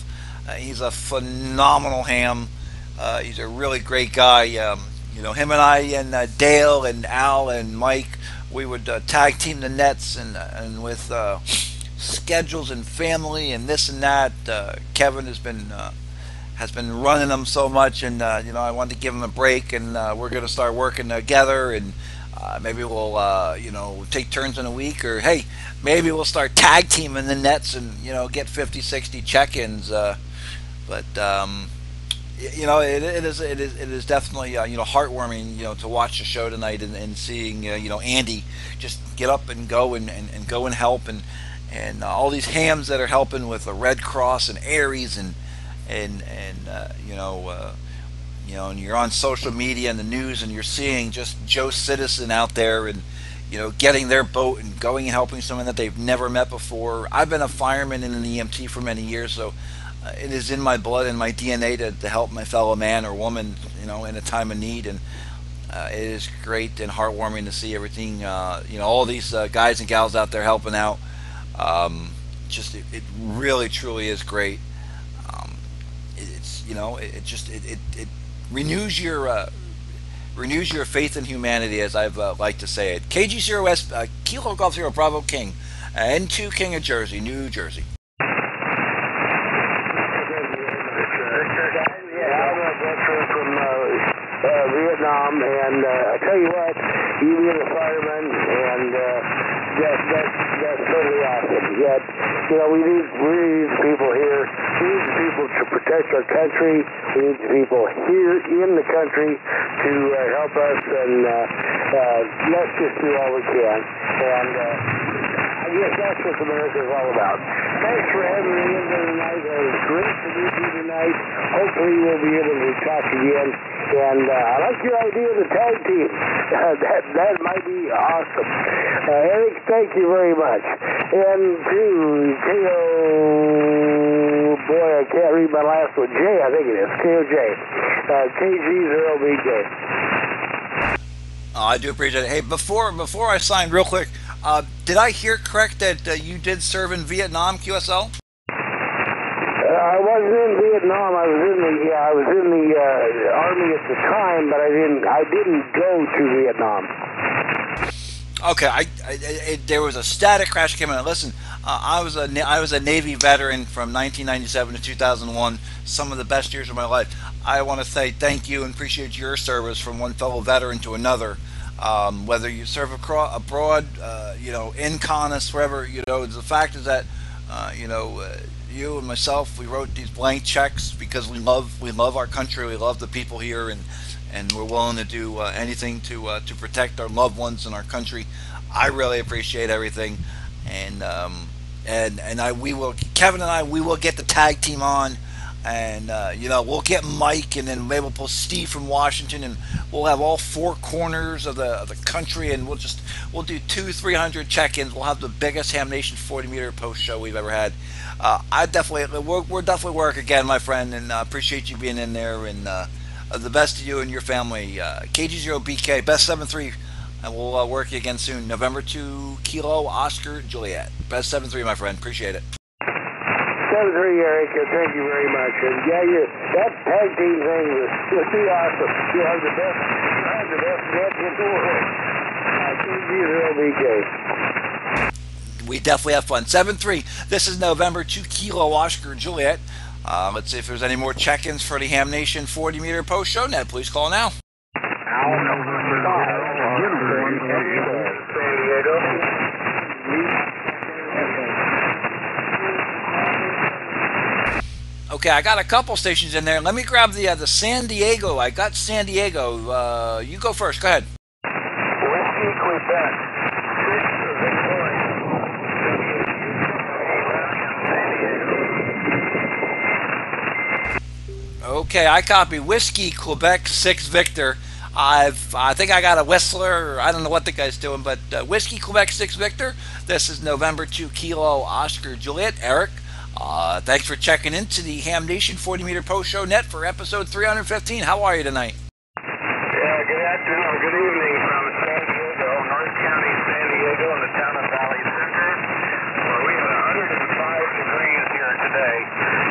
he's a phenomenal ham. He's a really great guy. Him and I and Dale and Al and Mike, we would tag team the nets and with schedules and family and this and that. Kevin has been running them so much, and I wanted to give him a break, and we're going to start working together, and maybe we'll take turns in a week, or hey, maybe we'll start tag teaming the nets and get 50, 60 check-ins. But it is definitely heartwarming to watch the show tonight and seeing Andy just get up and go and go and help, and all these hams that are helping with the Red Cross and Aries and and you're on social media and the news, and you're seeing just Joe Citizen out there and getting their boat and going and helping someone that they've never met before. I've been a fireman and an EMT for many years, so it is in my blood and my DNA to help my fellow man or woman, in a time of need. And it is great and heartwarming to see everything. All these guys and gals out there helping out. It really truly is great. It renews your faith in humanity, as I've like to say it. KG0S Kilo Golf Zero Bravo King, N2KOJ, New Jersey. Vietnam, and I tell you what, you being a fireman, and that's totally awesome. Yet, we need people here. We need people to protect our country. We need people here in the country to help us, and let's just do all we can. And I guess that's what America is all about. Thanks for having me in there tonight. It was great to meet you tonight. Hopefully we'll be able to talk again. And I like your idea of the tag team. That might be awesome. Eric, thank you very much. N2KO, boy, I can't read my last one. J, I think it is. KOJ. KG0BJ. I do appreciate it. Hey, before I sign, real quick, did I hear correct that you did serve in Vietnam, QSL? I wasn't in Vietnam. I was in the Army at the time, but I didn't go to Vietnam. Okay, there was a static crash came in. Listen, I was a Navy veteran from 1997 to 2001. Some of the best years of my life. I want to say thank you and appreciate your service from one fellow veteran to another. Whether you serve abroad, in Conus, wherever, the fact is that, you and myself, we wrote these blank checks because we love our country, we love the people here, and we're willing to do anything to protect our loved ones and our country. I really appreciate everything, and Kevin and I, we will get the tag team on, and we'll get Mike, and then maybe we'll pull Steve from Washington, and we'll have all four corners of the country, and we'll do 200-300 check-ins. We'll have the biggest Ham Nation 40-meter post show we've ever had. We're definitely work again, my friend, and appreciate you being in there, and the best to you and your family. KG0BK, best 7-3 and we'll work you again soon. November 2 Kilo Oscar Juliet. Best 7-3, my friend. Appreciate it. 7-3, Eric. Thank you very much. And yeah, that tag team thing was pretty awesome. You have the best net in the world. BK. We definitely have fun. 7-3. This is November 2 Kilo Oscar Juliet. Let's see if there's any more check-ins for the Ham Nation 40-meter post show net. Please call now. Okay, I got a couple stations in there. Let me grab the San Diego. I got San Diego. You go first. Go ahead. Whiskey, Quebec. Okay, I copy. Whiskey, Quebec, 6 Victor. I think I got a Whistler. I don't know what the guy's doing, but Whiskey, Quebec, 6 Victor. This is November 2 Kilo Oscar Juliet. Eric, thanks for checking into the Ham Nation 40-meter post show net for episode 315. How are you tonight? Yeah, good afternoon, good evening from San Diego, North County, San Diego, in the town of Valley Center, where we have 105 degrees here today,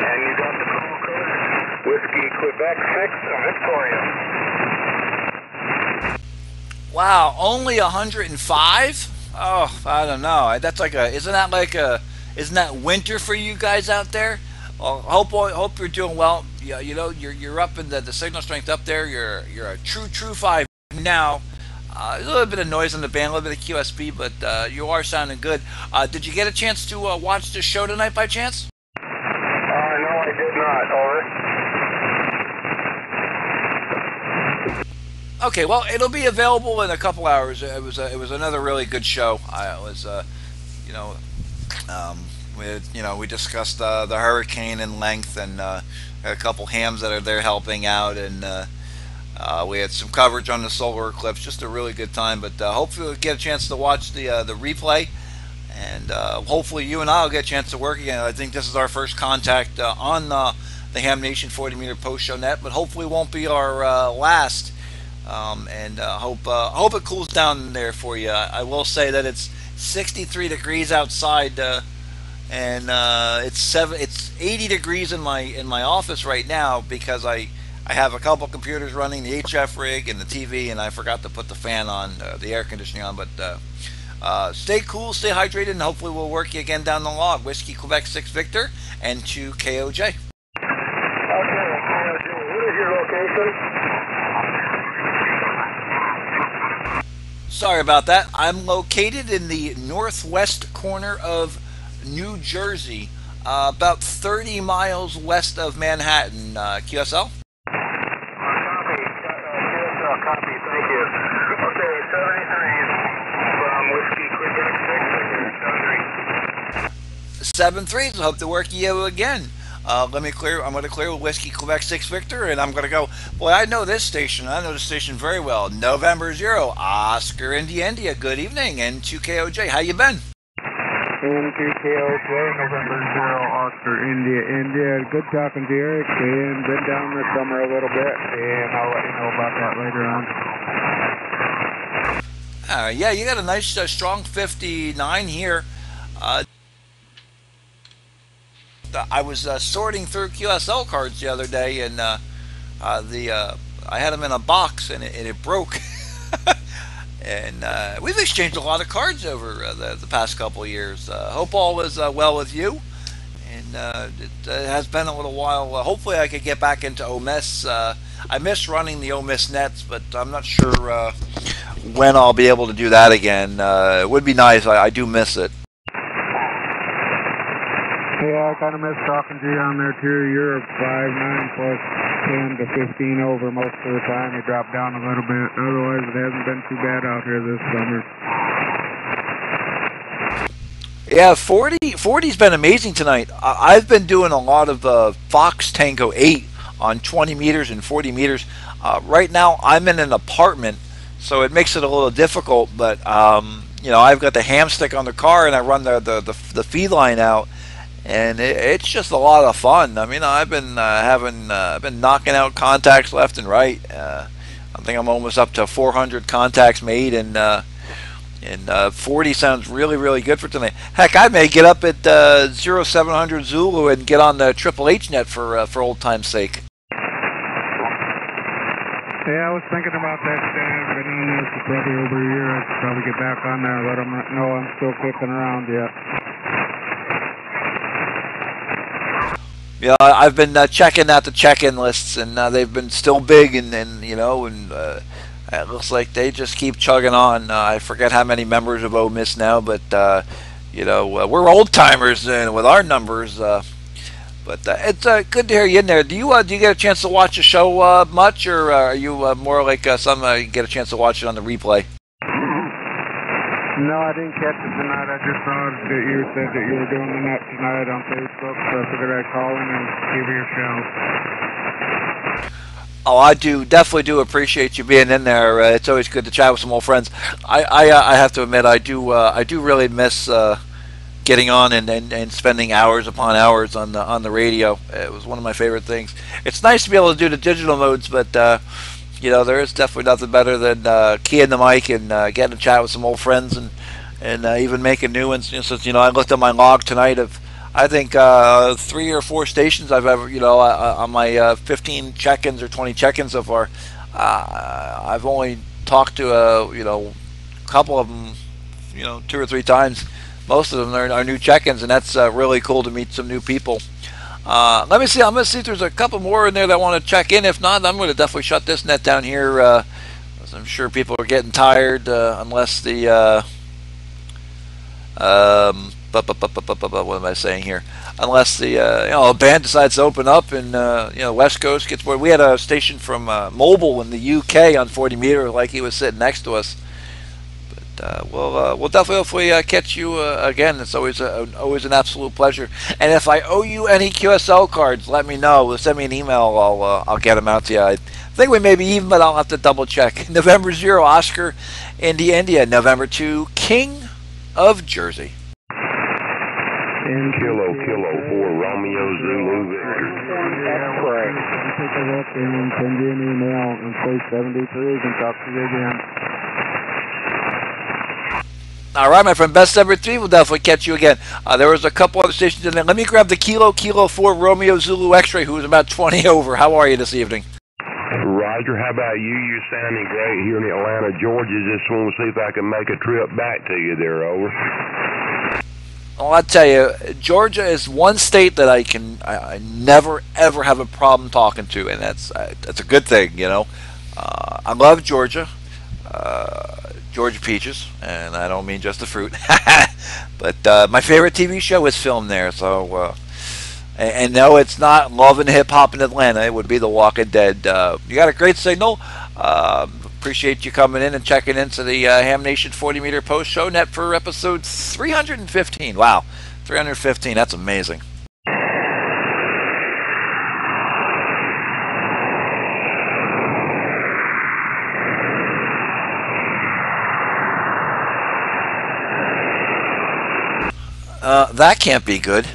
and you got the cool code Whiskey, Quebec 6, Victoria. Wow, only 105? Oh, I don't know. That's like isn't that winter for you guys out there? Well, hope you're doing well. Yeah, you know, you're up in the signal strength up there. You're a true 5 now. A little bit of noise on the band, a little bit of QSP, but you are sounding good. Did you get a chance to watch the show tonight by chance? No, I did not. Over. Okay, well, it'll be available in a couple hours. It was another really good show. We discussed the hurricane in length, and a couple hams that are there helping out, and we had some coverage on the solar eclipse. Just a really good time. But hopefully we'll get a chance to watch the replay, and hopefully you and I will get a chance to work again. I think this is our first contact on the Ham Nation 40-meter post show net, but hopefully it won't be our last. Hope it cools down there for you. I will say that it's 63 degrees outside, and it's 80 degrees in my office right now because I have a couple computers running, the HF rig and the TV, and I forgot to put the fan on, the air conditioning on. But stay cool, stay hydrated, and hopefully we'll work you again down the log. Whiskey Quebec 6 Victor and N2KOJ. Okay, KOJ, what is your location? Sorry about that. I'm located in the northwest corner of New Jersey, about 30 miles west of Manhattan. QSL? Copy. QSL, copy. Thank you. Okay, 73 from Whiskey Quebec 6, 7-3. Hope to work you again. I'm going to clear with Whiskey Quebec 6 Victor, and I'm going to go, boy, I know this station. I know this station very well. November 0, Oscar India. Good evening, N2KOJ. How you been? N2KOJ, November 0, Oscar India. Good talking to you, Eric, and been down this summer a little bit, and I'll let you know about that later on. Yeah, you got a nice, strong 59 here. I was sorting through QSL cards the other day, and I had them in a box, and it broke. And we've exchanged a lot of cards over the past couple of years. Hope all is well with you. And it has been a little while. Hopefully I could get back into Ole Miss. I miss running the Ole Miss nets, but I'm not sure when I'll be able to do that again. It would be nice. I do miss it. Yeah, I kind of miss talking to you on there too. You're a 5'9" plus 10 to 15 over most of the time. You drop down a little bit. Otherwise, it hasn't been too bad out here this summer. Yeah, 40's been amazing tonight. I've been doing a lot of Fox Tango 8 on 20 meters and 40 meters. Right now, I'm in an apartment, so it makes it a little difficult. But I've got the ham stick on the car, and I run the feed line out. And it's just a lot of fun. I mean, I've been been knocking out contacts left and right. I think I'm almost up to 400 contacts made, and 40 sounds really, really good for tonight. Heck, I may get up at 0700 Zulu and get on the Triple H net for old time's sake. Yeah, I was thinking about that, Stan. Been on there for probably over a year. I should probably get back on there and let them know I'm still kicking around yet. Yeah, I've been checking out the check-in lists, and they've been still big, and it looks like they just keep chugging on. I forget how many members of O Miss now, but we're old timers with our numbers. But it's good to hear you in there. Do you get a chance to watch the show much, or are you more like some you get a chance to watch it on the replay? No, I didn't catch it tonight. I just saw that you said that you were doing the net tonight on Facebook, so I figured I'd call in and give you a shout. Oh, I definitely do appreciate you being in there. It's always good to chat with some old friends. I have to admit I do really miss getting on and spending hours upon hours on the radio. It was one of my favorite things. It's nice to be able to do the digital modes, but there is definitely nothing better than keying the mic and getting to chat with some old friends and even making new ones. Since I looked at my log tonight of I think 3 or 4 stations I've ever on my 15 check-ins or 20 check-ins so far. I've only talked to a couple of them 2 or 3 times. Most of them are new check-ins, and that's really cool to meet some new people. Let me see. I'm going to see if there's a couple more in there that want to check in. If not, I'm going to definitely shut this net down here. I'm sure people are getting tired unless the what am I saying here? Unless the a band decides to open up and West Coast gets bored. We had a station from Mobile in the UK on 40 meter, like he was sitting next to us. We'll definitely hopefully catch you again. It's always an absolute pleasure. And if I owe you any QSL cards, let me know. Send me an email. I'll get them out to you. I think we may be even, but I'll have to double check. November 0, Oscar, India. November 2, King of Jersey. Kilo 4 Romeo Zulu Victor. That's correct. Take a look and send you an email and say 73 and talk to you again. All right, my friend, best ever 3. We'll definitely catch you again. There was a couple other stations in there. Let me grab the Kilo 4 Romeo Zulu X-Ray, who was about 20 over. How are you this evening? Roger, how about you? You're sounding great here in Atlanta, Georgia. Just want to see if I can make a trip back to you there, over. Well, I'll tell you, Georgia is one state that I never, ever have a problem talking to, and that's a good thing, I love Georgia. Georgia peaches, and I don't mean just the fruit. But my favorite TV show is filmed there. So, and no, it's not Love and Hip Hop in Atlanta. It would be The Walking Dead. You got a great signal. Appreciate you coming in and checking into the Ham Nation 40 meter post show net for episode 315. Wow, 315. That's amazing. That can't be good.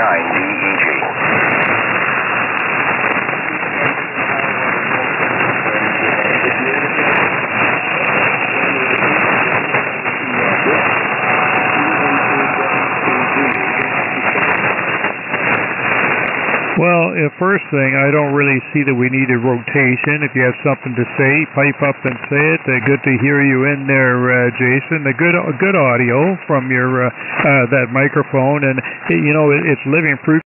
N2KOJ. Well, first thing, I don't really see that we need a rotation. If you have something to say, pipe up and say it. Good to hear you in there, Jason. Good audio from your that microphone, and you know it's living proof